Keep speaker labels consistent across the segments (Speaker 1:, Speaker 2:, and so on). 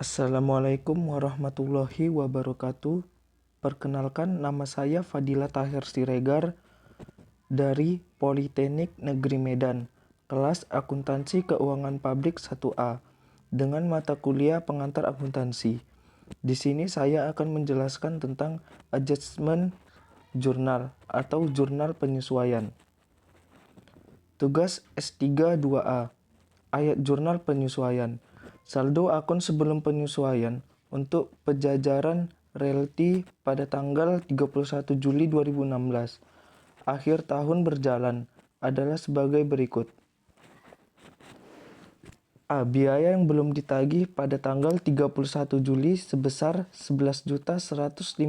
Speaker 1: Assalamualaikum warahmatullahi wabarakatuh. Perkenalkan, nama saya Fadila Tahir Siregar dari Politeknik Negeri Medan, kelas Akuntansi Keuangan Publik 1A, dengan mata kuliah pengantar akuntansi. Di sini saya akan menjelaskan tentang adjustment jurnal atau jurnal penyesuaian. Tugas S3 2A, ayat jurnal penyesuaian. Saldo akun sebelum penyesuaian untuk pejajaran realty pada tanggal 31 Juli 2016. Akhir tahun berjalan adalah sebagai berikut. A. Biaya yang belum ditagih pada tanggal 31 Juli sebesar Rp11.150.000.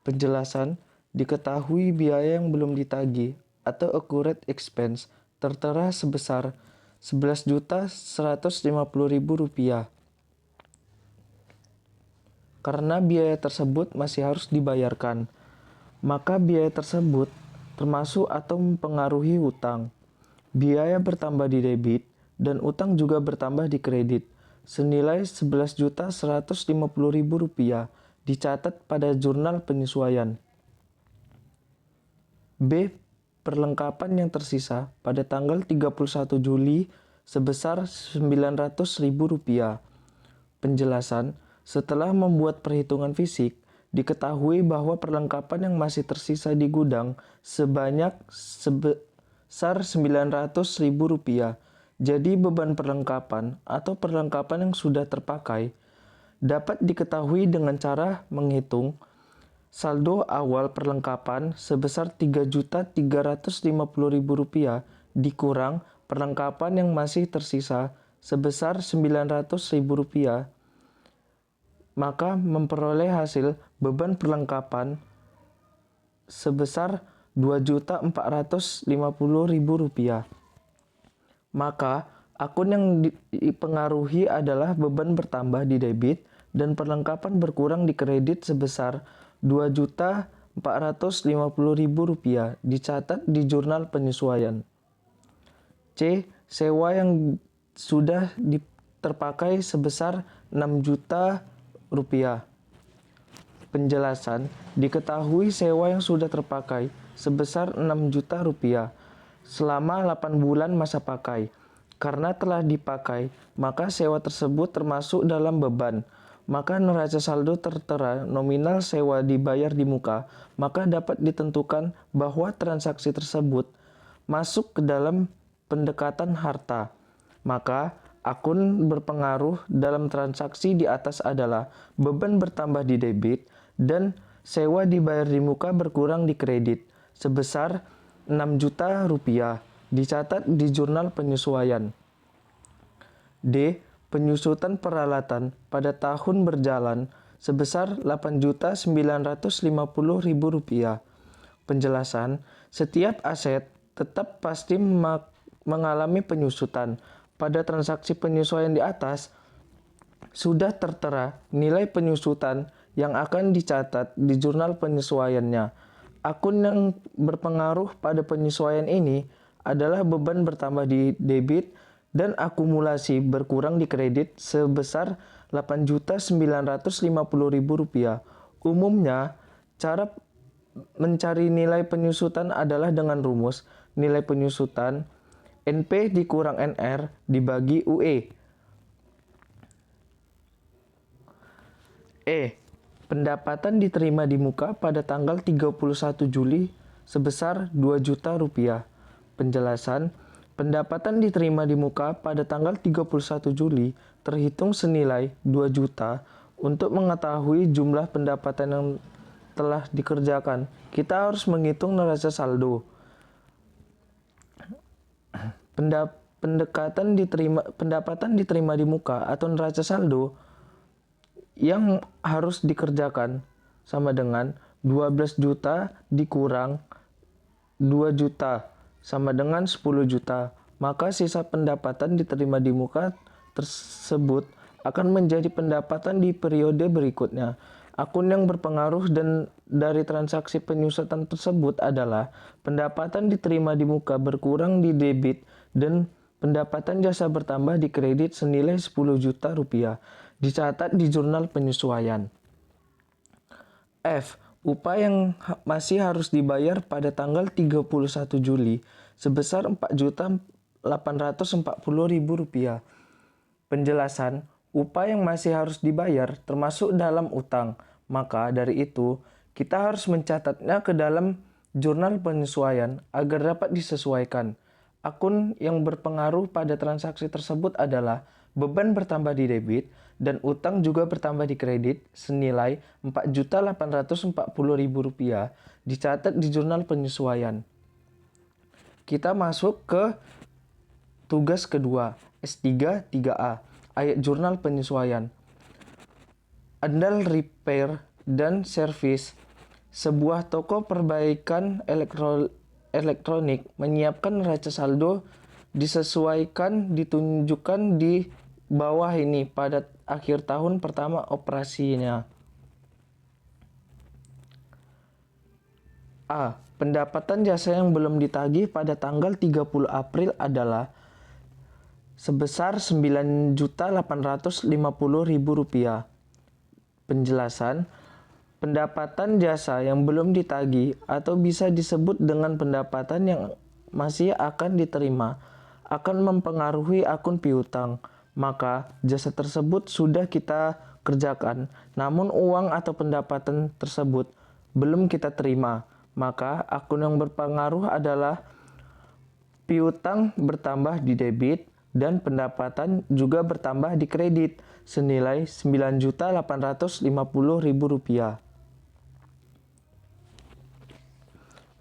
Speaker 1: Penjelasan: diketahui biaya yang belum ditagih atau accrued expense tertera sebesar Rp11.150.000. Karena biaya tersebut masih harus dibayarkan, maka biaya tersebut termasuk atau mempengaruhi utang. Biaya bertambah di debit dan utang juga bertambah di kredit senilai Rp11.150.000 dicatat pada jurnal penyesuaian. B. Perlengkapan yang tersisa pada tanggal 31 Juli sebesar Rp900.000. Penjelasan: setelah membuat perhitungan fisik, diketahui bahwa perlengkapan yang masih tersisa di gudang sebanyak sebesar Rp900.000. Jadi beban perlengkapan atau perlengkapan yang sudah terpakai dapat diketahui dengan cara menghitung saldo awal perlengkapan sebesar Rp3.350.000 dikurang perlengkapan yang masih tersisa sebesar Rp900.000, maka memperoleh hasil beban perlengkapan sebesar Rp2.450.000. Maka akun yang dipengaruhi adalah beban bertambah di debit dan perlengkapan berkurang di kredit sebesar Rp2.450.000 dicatat di jurnal penyesuaian. C. Sewa yang sudah terpakai sebesar Rp6 juta. Penjelasan: diketahui sewa yang sudah terpakai sebesar Rp6 juta selama 8 bulan masa pakai. Karena telah dipakai, maka sewa tersebut termasuk dalam beban. Maka neraca saldo tertera nominal sewa dibayar di muka, maka dapat ditentukan bahwa transaksi tersebut masuk ke dalam pendekatan harta. Maka akun berpengaruh dalam transaksi di atas adalah beban bertambah di debit dan sewa dibayar di muka berkurang di kredit sebesar Rp6 juta dicatat di jurnal penyesuaian. D. Penyusutan peralatan pada tahun berjalan sebesar Rp8.950.000. Penjelasan: setiap aset tetap pasti mengalami penyusutan. Pada transaksi penyesuaian di atas sudah tertera nilai penyusutan yang akan dicatat di jurnal penyesuaiannya. Akun yang berpengaruh pada penyesuaian ini adalah beban bertambah di debit dan akumulasi berkurang di kredit sebesar Rp8.950.000. Umumnya, cara mencari nilai penyusutan adalah dengan rumus nilai penyusutan NP dikurang NR dibagi UE. E. Pendapatan diterima di muka pada tanggal 31 Juli sebesar Rp2 juta. Penjelasan: pendapatan diterima di muka pada tanggal 31 Juli terhitung senilai Rp2 juta. Untuk mengetahui jumlah pendapatan yang telah dikerjakan, kita harus menghitung neraca saldo. Pendapatan diterima di muka atau neraca saldo yang harus dikerjakan sama dengan 12 juta dikurang 2 juta sama dengan 10 juta. Maka sisa pendapatan diterima di muka tersebut akan menjadi pendapatan di periode berikutnya. Akun yang berpengaruh dan dari transaksi penyusutan tersebut adalah pendapatan diterima di muka berkurang di debit dan pendapatan jasa bertambah di kredit senilai 10 juta rupiah. Dicatat di jurnal penyesuaian. F. Upah yang masih harus dibayar pada tanggal 31 Juli sebesar Rp4.840.000. Penjelasan, upah yang masih harus dibayar termasuk dalam utang. Maka dari itu, kita harus mencatatnya ke dalam jurnal penyesuaian agar dapat disesuaikan. Akun yang berpengaruh pada transaksi tersebut adalah beban bertambah di debit dan utang juga bertambah di kredit senilai Rp4.840.000 dicatat di jurnal penyesuaian. Kita masuk ke tugas kedua, S3 3A, ayat jurnal penyesuaian. Andal repair dan service. Sebuah toko perbaikan elektronik menyiapkan neraca saldo disesuaikan ditunjukkan di bawah ini pada akhir tahun pertama operasinya. A. Pendapatan jasa yang belum ditagih pada tanggal 30 April adalah sebesar Rp9.850.000. Penjelasan, pendapatan jasa yang belum ditagih atau bisa disebut dengan pendapatan yang masih akan diterima akan mempengaruhi akun piutang. Maka jasa tersebut sudah kita kerjakan, namun uang atau pendapatan tersebut belum kita terima. Maka akun yang berpengaruh adalah piutang bertambah di debit dan pendapatan juga bertambah di kredit senilai Rp9.850.000.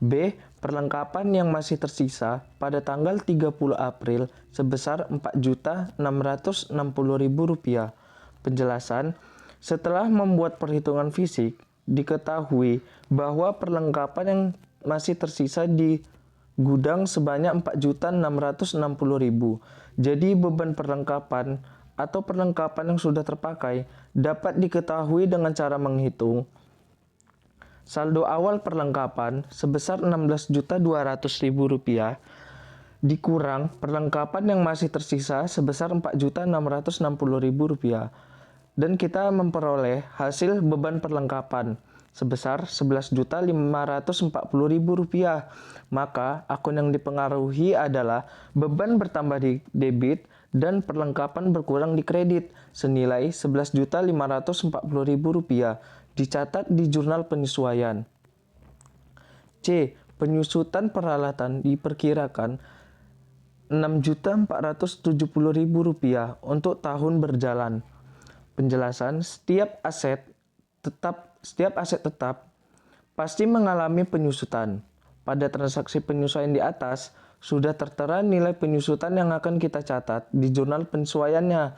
Speaker 1: B. Perlengkapan yang masih tersisa pada tanggal 30 April sebesar Rp4.660.000. Penjelasan, setelah membuat perhitungan fisik, diketahui bahwa perlengkapan yang masih tersisa di gudang sebanyak Rp4.660.000. Jadi beban perlengkapan atau perlengkapan yang sudah terpakai dapat diketahui dengan cara menghitung saldo awal perlengkapan sebesar Rp16.200.000 dikurang perlengkapan yang masih tersisa sebesar Rp4.660.000 dan kita memperoleh hasil beban perlengkapan sebesar Rp11.540.000. Maka akun yang dipengaruhi adalah beban bertambah di debit dan perlengkapan berkurang di kredit senilai Rp11.540.000 dicatat di jurnal penyesuaian. C. Penyusutan peralatan diperkirakan Rp6.470.000 untuk tahun berjalan. Penjelasan, setiap aset tetap pasti mengalami penyusutan. Pada transaksi penyesuaian di atas, sudah tertera nilai penyusutan yang akan kita catat di jurnal penyesuaiannya.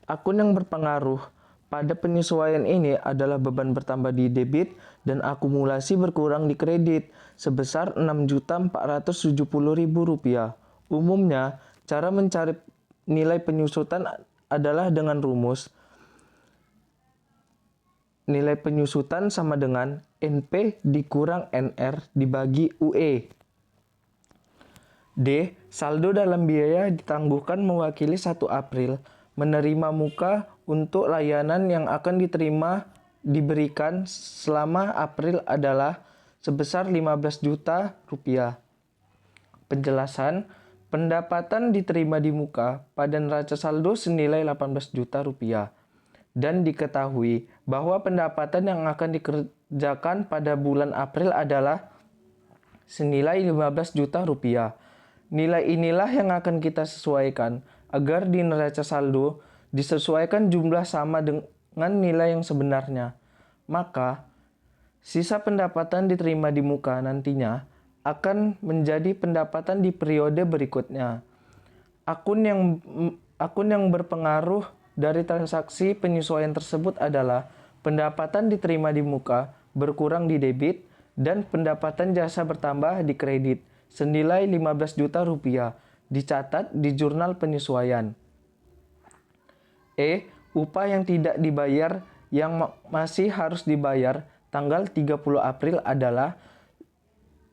Speaker 1: Akun yang berpengaruh pada penyesuaian ini adalah beban bertambah di debit dan akumulasi berkurang di kredit sebesar Rp6.470.000. Umumnya, cara mencari nilai penyusutan adalah dengan rumus nilai penyusutan sama dengan NP dikurang NR dibagi UE. D. Saldo dalam biaya ditangguhkan mewakili 1 April menerima muka untuk layanan yang akan diberikan selama April adalah sebesar Rp15 juta. Penjelasan, pendapatan diterima di muka pada neraca saldo senilai Rp18 juta. Dan diketahui bahwa pendapatan yang akan dikerjakan pada bulan April adalah senilai Rp15 juta. Nilai inilah yang akan kita sesuaikan agar di neraca saldo disesuaikan jumlah sama dengan nilai yang sebenarnya. Maka, sisa pendapatan diterima di muka nantinya akan menjadi pendapatan di periode berikutnya. Akun yang berpengaruh dari transaksi penyesuaian tersebut adalah pendapatan diterima di muka berkurang di debit dan pendapatan jasa bertambah di kredit senilai Rp15 juta dicatat di jurnal penyesuaian. E. Upah yang tidak dibayar yang masih harus dibayar tanggal 30 April adalah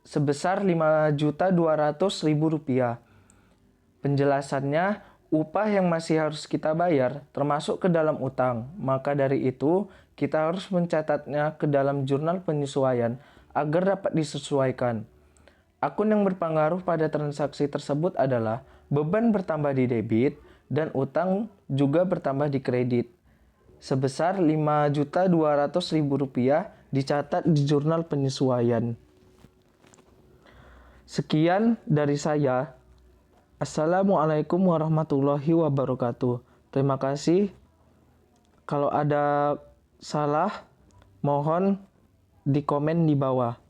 Speaker 1: sebesar Rp5.200.000. Penjelasannya, upah yang masih harus kita bayar termasuk ke dalam utang. Maka dari itu, kita harus mencatatnya ke dalam jurnal penyesuaian agar dapat disesuaikan. Akun yang berpengaruh pada transaksi tersebut adalah beban bertambah di debit dan utang juga bertambah di kredit. Sebesar Rp5.200.000 dicatat di jurnal penyesuaian. Sekian dari saya. Assalamualaikum warahmatullahi wabarakatuh. Terima kasih. Kalau ada salah, mohon di komen di bawah.